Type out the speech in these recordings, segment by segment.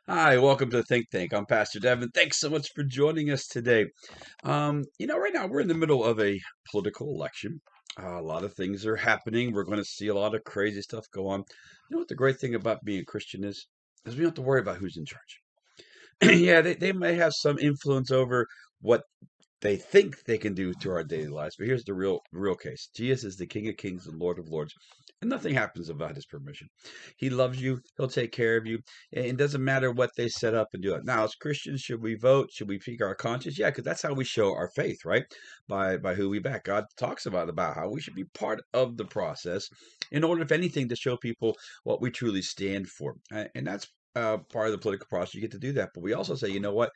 Hi, welcome to Think Tank. I'm Pastor Devin. Thanks so much for joining us today. Right now we're in the middle of a political election. A lot of things are happening. We're going to see a lot of crazy stuff go on. You know what the great thing about being a Christian is? Is we don't have to worry about who's in charge. Yeah, they may have some influence over what they think they can do to our daily lives. But here's the real case. Jesus is the King of Kings and Lord of Lords, and nothing happens without his permission. He loves you, he'll take care of you. And it doesn't matter what they set up and do it. Now, as Christians, should we vote? Should we speak our conscience? Yeah, because that's how we show our faith, right? By who we back. God talks about how we should be part of the process in order, if anything, to show people what we truly stand for. And that's part of the political process. You get to do that. But we also say, you know what?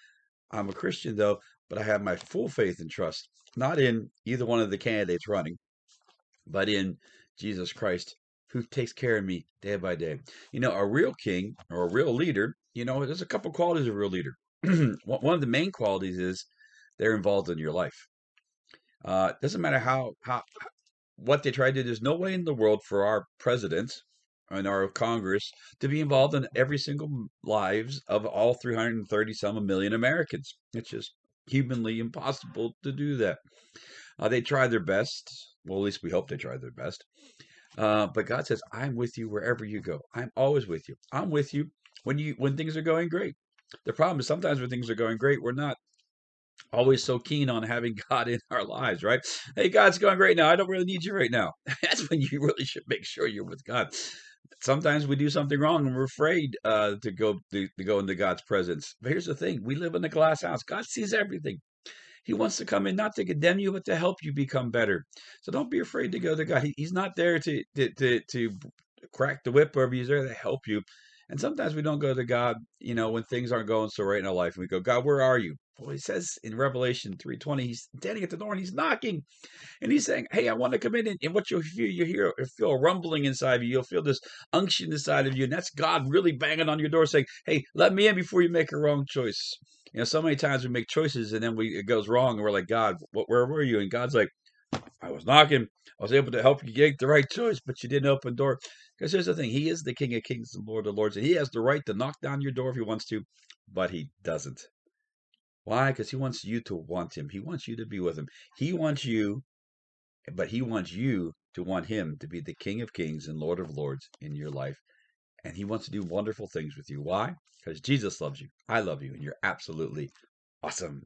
I'm a Christian, though, but I have my full faith and trust, not in either one of the candidates running, but in Jesus Christ, who takes care of me day by day. A real king or a real leader, there's a couple qualities of a real leader. One of the main qualities is they're involved in your life. Doesn't matter how what they try to do. There's no way in the world for our presidents and our Congress to be involved in every single lives of all 330 some million Americans. It's just humanly impossible to do that. They try their best. Well, at least we hope they try their best. But God says, "I'm with you wherever you go. I'm always with you. I'm with you when things are going great." The problem is sometimes when things are going great, we're not always so keen on having God in our lives, right? Hey, God's going great now. I don't really need you right now. That's when you really should make sure you're with God. Sometimes we do something wrong and we're afraid to go into God's presence. But here's the thing: we live in a glass house. God sees everything. He wants to come in not to condemn you, but to help you become better. So don't be afraid to go to God. He's not there to crack the whip over you. He's there to help you. And sometimes we don't go to God, when things aren't going so right in our life. And we go, God, where are you? Well, he says in Revelation 3:20, he's standing at the door and he's knocking. And he's saying, hey, I want to come in. And what you'll feel a rumbling inside of you. You'll feel this unction inside of you. And that's God really banging on your door saying, hey, let me in before you make a wrong choice. So many times we make choices and then it goes wrong. And we're like, God, where were you? And God's like, I was knocking. I was able to help you get the right choice, but you didn't open the door. Because here's the thing: He is the King of Kings and Lord of Lords, and He has the right to knock down your door if He wants to, but He doesn't. Why? Because He wants you to want Him. He wants you to be with Him. He wants you, but He wants you to want Him to be the King of Kings and Lord of Lords in your life. And He wants to do wonderful things with you. Why? Because Jesus loves you. I love you, and you're absolutely awesome.